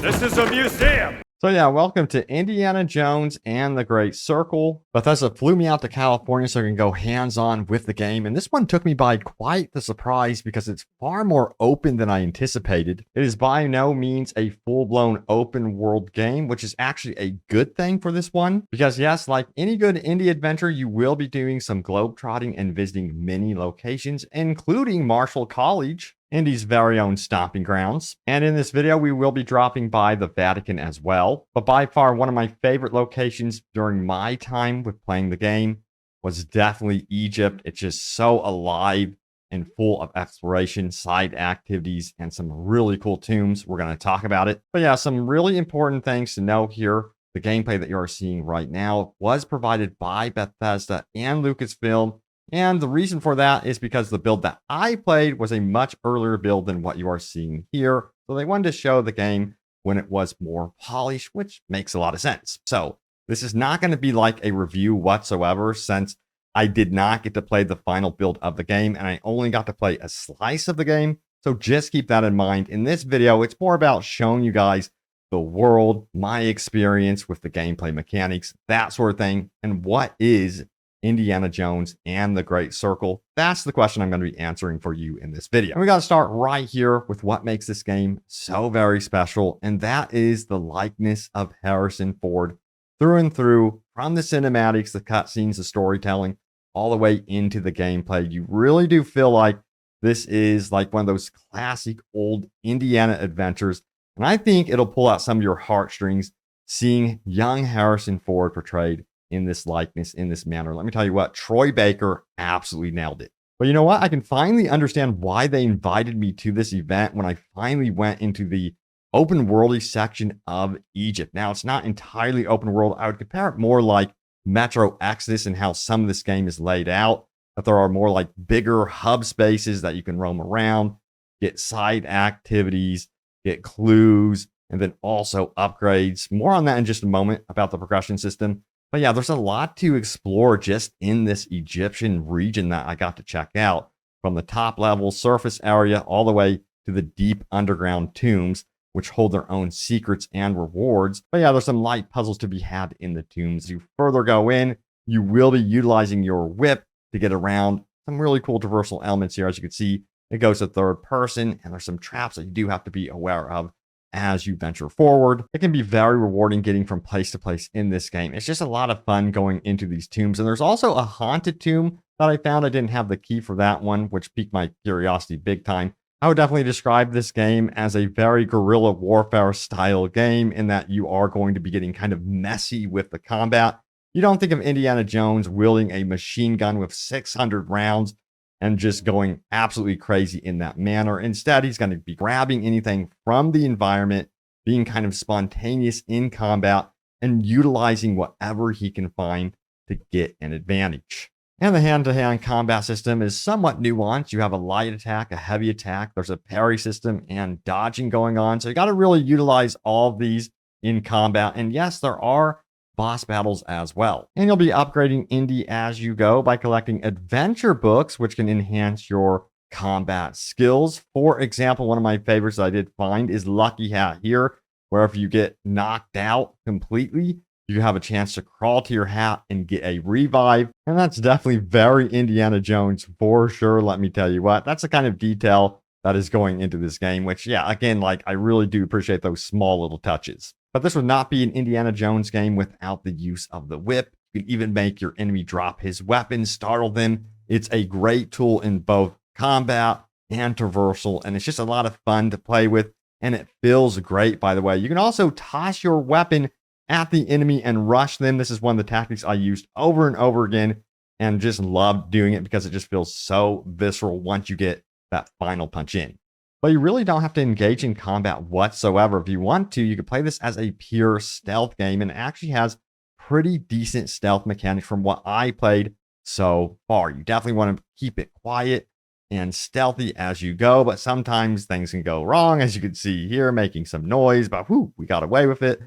This is a museum. So yeah, welcome to Indiana Jones and the Great Circle. Bethesda flew me out to California so I can go hands-on with the game, and this one took me by quite the surprise because it's far more open than I anticipated. It is by no means a full-blown open world game, which is actually a good thing for this one, because yes, like any good indie adventure, you will be doing some globetrotting and visiting many locations, including Marshall College, Indy's very own stomping grounds. And in this video, we will be dropping by the Vatican as well. But by far, one of my favorite locations during my time with playing the game was definitely Egypt. It's just so alive and full of exploration, side activities, and some really cool tombs. We're going to talk about it. But yeah, some really important things to know here. The gameplay that you are seeing right now was provided by Bethesda and Lucasfilm. And the reason for that is because the build that I played was a much earlier build than what you are seeing here. So they wanted to show the game when it was more polished, which makes a lot of sense. So this is not going to be like a review whatsoever, since I did not get to play the final build of the game and I only got to play a slice of the game. So just keep that in mind. In this video, it's more about showing you guys the world, my experience with the gameplay mechanics, that sort of thing, and what is Indiana Jones and the Great Circle. That's the question I'm going to be answering for you in this video. And we got to start right here with what makes this game so very special, and that is the likeness of Harrison Ford through and through, from the cinematics, the cutscenes, the storytelling, all the way into the gameplay. You really do feel like this is like one of those classic old Indiana adventures, and I think it'll pull out some of your heartstrings seeing young Harrison Ford portrayed in this likeness, in this manner. Let me tell you what, Troy Baker absolutely nailed it. But you know what? I can finally understand why they invited me to this event when I finally went into the open worldy section of Egypt. Now, it's not entirely open world. I would compare it more like Metro Exodus and how some of this game is laid out. That there are more like bigger hub spaces that you can roam around, get side activities, get clues, and then also upgrades. More on that in just a moment about the progression system. But yeah, there's a lot to explore just in this Egyptian region that I got to check out, from the top level surface area all the way to the deep underground tombs, which hold their own secrets and rewards. But yeah, there's some light puzzles to be had in the tombs. As you further go in, you will be utilizing your whip to get around. Some really cool traversal elements here. As you can see, it goes to third person, and there's some traps that you do have to be aware of as you venture forward. It can be very rewarding getting from place to place in this game. It's just a lot of fun going into these tombs. And there's also a haunted tomb that I found. I didn't have the key for that one, which piqued my curiosity big time. I would definitely describe this game as a very guerrilla warfare style game, in that you are going to be getting kind of messy with the combat. You don't think of Indiana Jones wielding a machine gun with 600 rounds and just going absolutely crazy in that manner. Instead, he's going to be grabbing anything from the environment, being kind of spontaneous in combat, and utilizing whatever he can find to get an advantage. And the hand-to-hand combat system is somewhat nuanced. You have a light attack, a heavy attack, there's a parry system, and dodging going on. So you got to really utilize all of these in combat. And yes, there are boss battles as well. And you'll be upgrading Indy as you go by collecting adventure books, which can enhance your combat skills. For example, one of my favorites that I did find is Lucky Hat here, where if you get knocked out completely, you have a chance to crawl to your hat and get a revive. And that's definitely very Indiana Jones for sure. Let me tell you what, that's the kind of detail that is going into this game, which, yeah, again, like, I really do appreciate those small little touches. But this would not be an Indiana Jones game without the use of the whip. You can even make your enemy drop his weapon, startle them. It's a great tool in both combat and traversal, and it's just a lot of fun to play with, and it feels great, by the way. You can also toss your weapon at the enemy and rush them. This is one of the tactics I used over and over again, and just loved doing it because it just feels so visceral once you get that final punch in. But you really don't have to engage in combat whatsoever. If you want to, you can play this as a pure stealth game, and it actually has pretty decent stealth mechanics from what I played so far. You definitely want to keep it quiet and stealthy as you go, but sometimes things can go wrong, as you can see here, making some noise, but whew, we got away with it.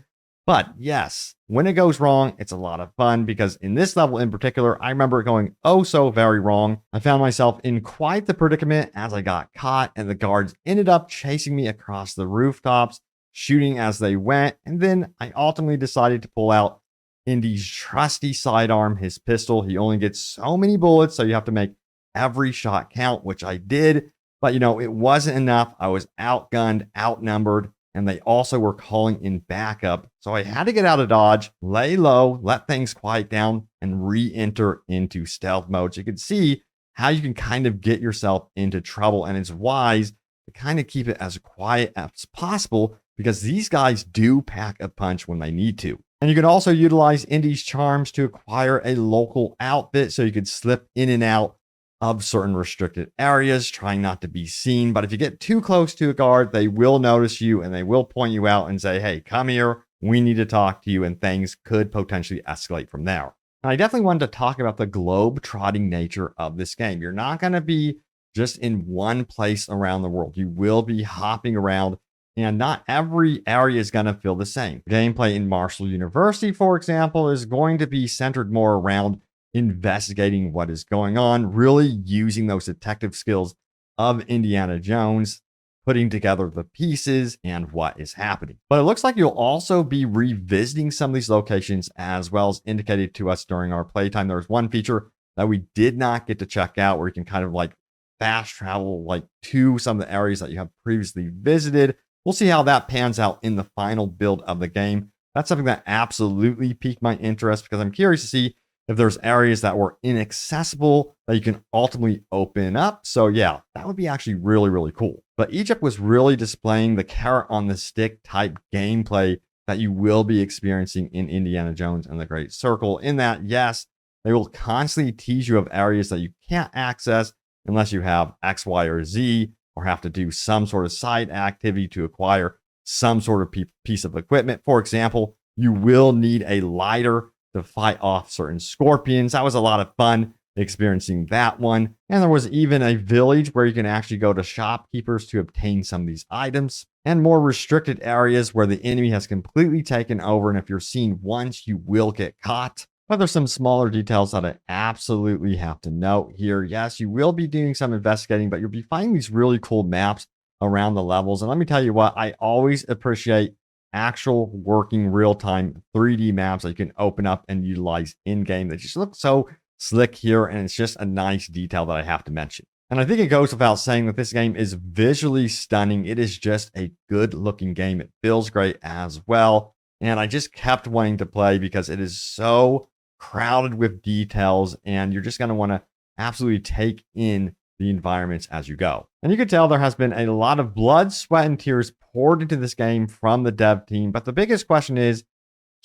But yes, when it goes wrong, it's a lot of fun, because in this level in particular, I remember it going oh so very wrong. I found myself in quite the predicament as I got caught, and the guards ended up chasing me across the rooftops. shooting as they went. And then I ultimately decided to pull out Indy's trusty sidearm, his pistol. He only gets so many bullets, so you have to make every shot count, which I did. But, it wasn't enough. I was outgunned, outnumbered, and they also were calling in backup. So I had to get out of dodge, lay low, let things quiet down, and re-enter into stealth mode. So you can see how you can kind of get yourself into trouble. And it's wise to kind of keep it as quiet as possible because these guys do pack a punch when they need to. And you can also utilize Indy's charms to acquire a local outfit so you could slip in and out of certain restricted areas, trying not to be seen. But if you get too close to a guard, they will notice you and they will point you out and say, hey, come here. We need to talk to you. And things could potentially escalate from there. And I definitely wanted to talk about the globe-trotting nature of this game. You're not going to be just in one place around the world. You will be hopping around, and not every area is going to feel the same. Gameplay in Marshall University, for example, is going to be centered more around investigating what is going on, really using those detective skills of Indiana Jones, putting together the pieces and what is happening. But it looks like you'll also be revisiting some of these locations as well as indicated to us during our playtime. There was one feature that we did not get to check out where you can kind of like fast travel like to some of the areas that you have previously visited. We'll see how that pans out in the final build of the game. That's something that absolutely piqued my interest because I'm curious to see if there's areas that were inaccessible that you can ultimately open up. So yeah, that would be actually really, really cool. But Egypt was really displaying the carrot on the stick type gameplay that you will be experiencing in Indiana Jones and the Great Circle. In that, yes, they will constantly tease you of areas that you can't access unless you have X, Y, or Z, or have to do some sort of side activity to acquire some sort of piece of equipment. For example, you will need a lighter to fight off certain scorpions. That was a lot of fun experiencing that one. And there was even a village where you can actually go to shopkeepers to obtain some of these items, and more restricted areas where the enemy has completely taken over. And if you're seen once, you will get caught. But there's some smaller details that I absolutely have to note here. Yes, you will be doing some investigating, but you'll be finding these really cool maps around the levels. And let me tell you what, I always appreciate actual working real-time 3D maps that you can open up and utilize in-game. That just look so slick here, and it's just a nice detail that I have to mention. And I think it goes without saying that this game is visually stunning. It is just a good-looking game. It feels great as well. And I just kept wanting to play because it is so crowded with details, and you're just going to want to absolutely take in the environments as you go. And you can tell there has been a lot of blood, sweat, and tears poured into this game from the dev team. But the biggest question is,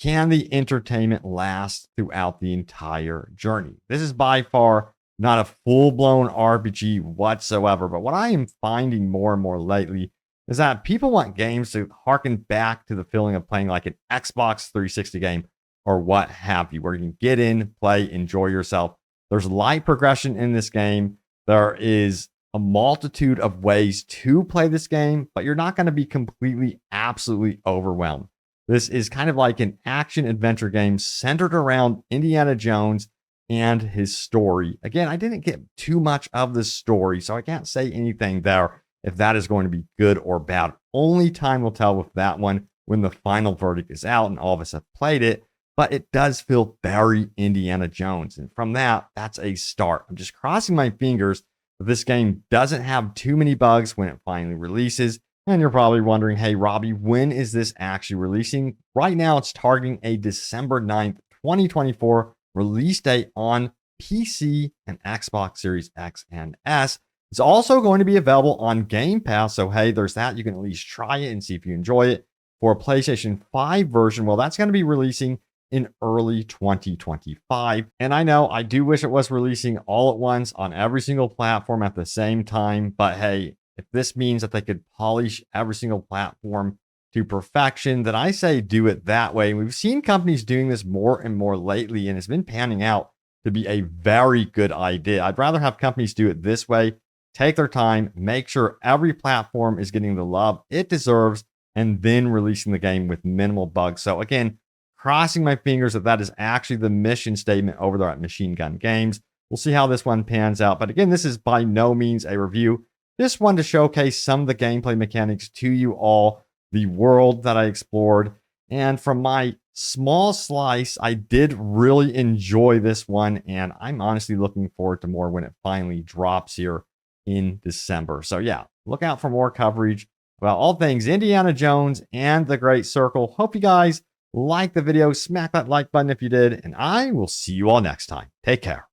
can the entertainment last throughout the entire journey? This is by far not a full-blown RPG whatsoever. But what I am finding more and more lately is that people want games to harken back to the feeling of playing like an Xbox 360 game or what have you, where you can get in, play, enjoy yourself. There's light progression in this game. There is a multitude of ways to play this game, but you're not going to be completely, absolutely overwhelmed. This is kind of like an action adventure game centered around Indiana Jones and his story. Again, I didn't get too much of the story, so I can't say anything there if that is going to be good or bad. Only time will tell with that one when the final verdict is out and all of us have played it. But it does feel very Indiana Jones. And from that, that's a start. I'm just crossing my fingers that this game doesn't have too many bugs when it finally releases. And you're probably wondering, hey, Robbie, when is this actually releasing? Right now, it's targeting a December 9th, 2024 release date on PC and Xbox Series X and S. It's also going to be available on Game Pass. So, hey, there's that. You can at least try it and see if you enjoy it. For a PlayStation 5 version, well, that's going to be releasing in early 2025. And I know I do wish it was releasing all at once on every single platform at the same time. But hey, if this means that they could polish every single platform to perfection, then I say do it that way. We've seen companies doing this more and more lately, and it's been panning out to be a very good idea. I'd rather have companies do it this way, take their time, make sure every platform is getting the love it deserves, and then releasing the game with minimal bugs. So again, crossing my fingers that that is actually the mission statement over there at Machine Gun Games. We'll see how this one pans out. But again, this is by no means a review. Just wanted to showcase some of the gameplay mechanics to you all the world that I explored. And from my small slice, I did really enjoy this one. And I'm honestly looking forward to more when it finally drops here in December. So, yeah, look out for more coverage about all things Indiana Jones and the Great Circle. Hope you guys like the video. Smack that like button if you did. And I will see you all next time. Take care.